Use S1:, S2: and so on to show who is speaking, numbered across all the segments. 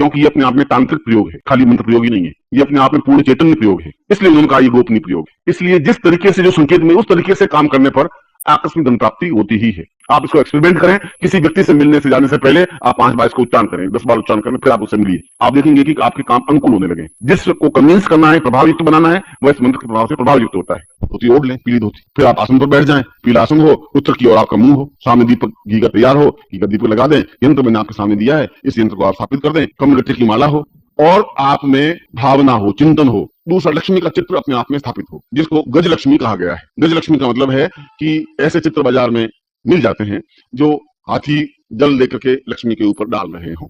S1: क्योंकि ये अपने आप में तांत्रिक प्रयोग है, खाली मंत्र प्रयोग ही नहीं है, ये अपने आप में पूर्ण चैतन्य प्रयोग है, इसलिए उन्होंने कहा ये गोपनीय प्रयोग है। इसलिए जिस तरीके से जो संकेत में उस तरीके से काम करने पर आकस्मिक धन प्राप्ति होती ही है। आप इसको एक्सपेरिमेंट करें, किसी व्यक्ति से मिलने से जाने से पहले आप 5 बार इसको उच्चारण करें, 10 बार उच्चारण करें, फिर आप उससे मिलिए, आप देखेंगे कि आपके काम अनुकूल होने लगे। जिसको कन्विंस करना है, प्रभावयुक्त बनाना है, वह इस मंत्र के प्रभाव से प्रभावयुक्त होता है। धोती ओढ़ लें, पीली धोती, फिर आप आसन पर बैठ जाएं, पीला आसन हो, उत्तर की ओर आपका मुंह हो, सामने दीपक घी का तैयार हो, घी का दीपक लगा दें, यंत्र मैंने आपके सामने दिया है, इस यंत्र को आप स्थापित कर दें, कमलगट्टे की माला हो और आप में भावना हो, चिंतन हो। दूसरा, लक्ष्मी का चित्र अपने आप में स्थापित हो, जिसको गजलक्ष्मी कहा गया है। गजलक्ष्मी का मतलब है कि ऐसे चित्र बाजार में मिल जाते हैं जो हाथी जल लेकर के लक्ष्मी के ऊपर डाल रहे हो,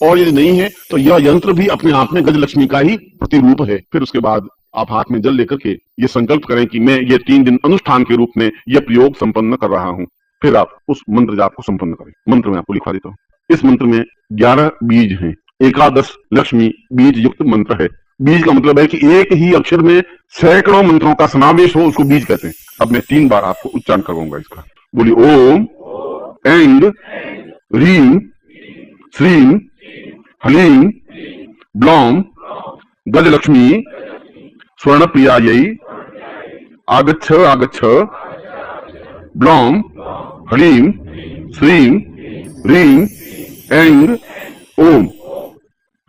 S1: और यदि नहीं है तो यह यंत्र भी अपने आप में गजलक्ष्मी का ही प्रतिरूप है। फिर उसके बाद आप हाथ में जल लेकर के ये संकल्प करें कि मैं ये 3 दिन अनुष्ठान के रूप में यह प्रयोग संपन्न कर रहा हूं। फिर आप उस मंत्र जाप को संपन्न करें। मंत्र में आपको लिखा देता हूं। इस मंत्र में 11 बीज हैं, 11 लक्ष्मी बीज युक्त मंत्र है। बीज का मतलब है कि एक ही अक्षर में सैकड़ों मंत्रों का समावेश हो, उसको बीज कहते हैं। अब मैं 3 बार आपको उच्चारण करवाऊंगा इसका। बोलिए ओम ऐंग ह्रीं श्रीं ह्लीं ब्लौं गजलक्ष्मी स्वर्णप्रियायै आगच्छ आगच्छ ब्लौं ह्रीं श्रीं ह्रीं ऐंग ओम।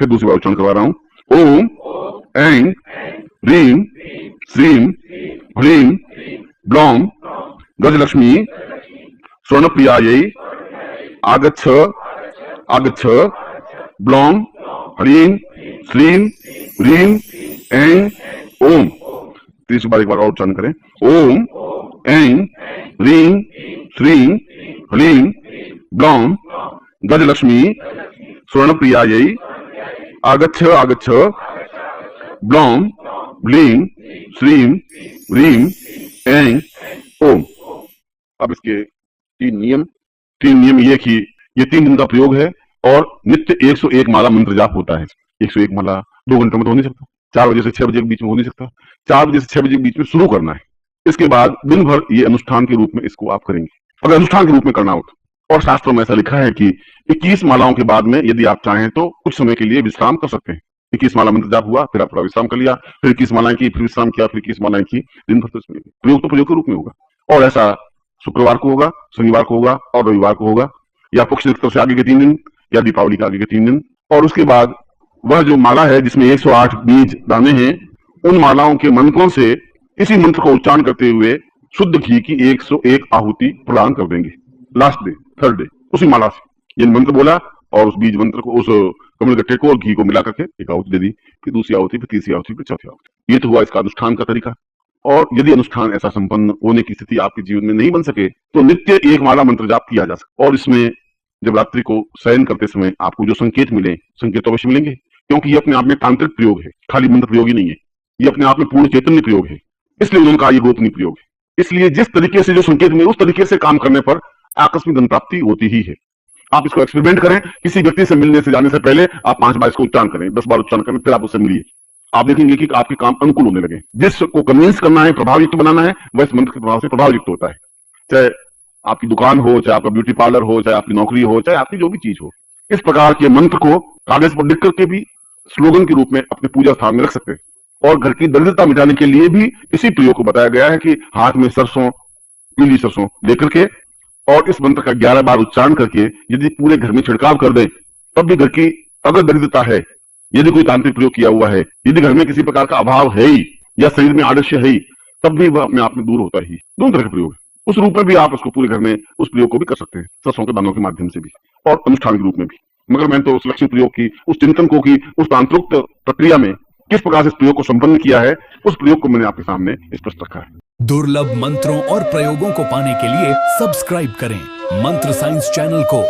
S1: फिर दूसरी बार उच्चारण करवा रहा हूं। ओम ऐंग ह्रीं श्रीं ह्लीं ब्लौं गजलक्ष्मी स्वर्णप्रियायै आगच्छ आगच्छ ब्लौं ह्रीं श्रीं ह्रीं ऐंग ओम। तीसरी बार एक बार और उच्चारण करें। ओम ऐंग ह्रीं श्रीं ह्लीं ब्लौं गजलक्ष्मी स्वर्णप्रियायै आगच्छ आगच्छ ब्लौं ह्लीं श्रीं ह्रीं ऐंग ओम। अब इसके 3 नियम ये कि ये 3 दिन का प्रयोग है और नित्य 101 माला मंत्र जाप होता है। 101 माला 2 घंटों में तो हो नहीं सकता, 4 बजे से 6 बजे के बीच में हो नहीं सकता, 4 बजे से 6 बजे के बीच में शुरू करना है। इसके बाद दिन भर ये अनुष्ठान के रूप में इसको आप करेंगे, अगर अनुष्ठान के रूप में करना हो तो। और शास्त्रों में ऐसा लिखा है कि 21 मालाओं के बाद में यदि आप चाहें तो कुछ समय के लिए विश्राम कर सकते हैं। 21 माला मंत्र जाप हुआ, फिर आप थोड़ा विश्राम कर लिया, फिर 21 मालाएं की, फिर विश्राम किया, फिर 21 मालाएं की, दिन भर तो इसमें प्रयोग तो प्रयोग के रूप में होगा। और ऐसा शुक्रवार को होगा, शनिवार को होगा और रविवार को होगा, या पक्ष से आगे के 3 दिन, या दीपावली के आगे के 3 दिन। और उसके बाद वह जो माला है जिसमें 108 बीज दाने हैं, उन मालाओं के मंत्रों से इसी मंत्र को उच्चारण करते हुए शुद्ध घी की 101 आहुति प्रदान कर देंगे। लास्ट डे, थर्ड डे, उसी माला से ये मंत्र बोला और उस बीज मंत्र को, उस कमलगट्टे को और घी को मिला करके एक आहुति दे दी, फिर दूसरी आहुति, फिर तीसरी आहुति, फिर चौथी आहुति। ये तो हुआ इसका अनुष्ठान का तरीका। और यदि अनुष्ठान ऐसा संपन्न होने की स्थिति आपके जीवन में नहीं बन सके तो नित्य 1 माला मंत्र जाप किया जा सकता। और इसमें जब रात्रि को शयन करते समय आपको जो संकेत मिले, संकेत अवश्य मिलेंगे, क्योंकि ये अपने आप में तांत्रिक प्रयोग है, खाली मंत्र प्रयोग ही नहीं है, ये अपने आप में पूर्ण चैतन्य प्रयोग है, इसलिए उन्होंने कहा ये गोपनीय प्रयोग है। इसलिए जिस तरीके से जो संकेत मिले उस तरीके से काम करने पर आकस्मिक धन प्राप्ति होती ही है। आप इसको एक्सपेरिमेंट करें, किसी व्यक्ति से मिलने से जाने से पहले आप 5 बार इसको उच्चारण करें, 10 बार उच्चारण करें, फिर आप उससे मिलिए, आप देखेंगे कि आपके काम अनुकूल होने लगे। जिसको कन्विंस करना है, प्रभावयुक्त बनाना है, वह इस मंत्र के प्रभाव से प्रभावयुक्त होता है। चाहे आपकी दुकान हो, चाहे आपका ब्यूटी पार्लर हो, चाहे आपकी नौकरी हो, चाहे आपकी जो भी चीज हो, इस प्रकार के मंत्र को कागज पर लिख करके भी स्लोगन के रूप में अपने पूजा स्थान में रख सकते हैं। और घर की दरिद्रता मिटाने के लिए भी इसी प्रयोग को बताया गया है कि हाथ में सरसों, पीली सरसों लेकर के और इस मंत्र का 11 बार उच्चारण करके यदि पूरे घर में छिड़काव कर दें, तब भी घर की अगर दरिद्रता है, यदि कोई तांत्रिक प्रयोग किया हुआ है, यदि घर में किसी प्रकार का अभाव है ही या शरीर में आलस्य है ही, तब भी वह अपने आप में दूर होता ही। दोनों तरह के प्रयोग है, उस रूप में भी आप उसको पूरे घर में उस प्रयोग को भी कर सकते हैं, सरसों के दानों के माध्यम से भी और अनुष्ठान के रूप में भी। मगर मैंने तो उस लक्ष्मी प्रयोग की, उस चिंतन को की, उस तांत्रिक प्रक्रिया में किस प्रकार से इस प्रयोग को संपन्न किया है, उस प्रयोग को मैंने आपके सामने स्पष्ट रखा है।
S2: दुर्लभ मंत्रों और प्रयोगों को पाने के लिए सब्सक्राइब करें मंत्र साइंस चैनल को।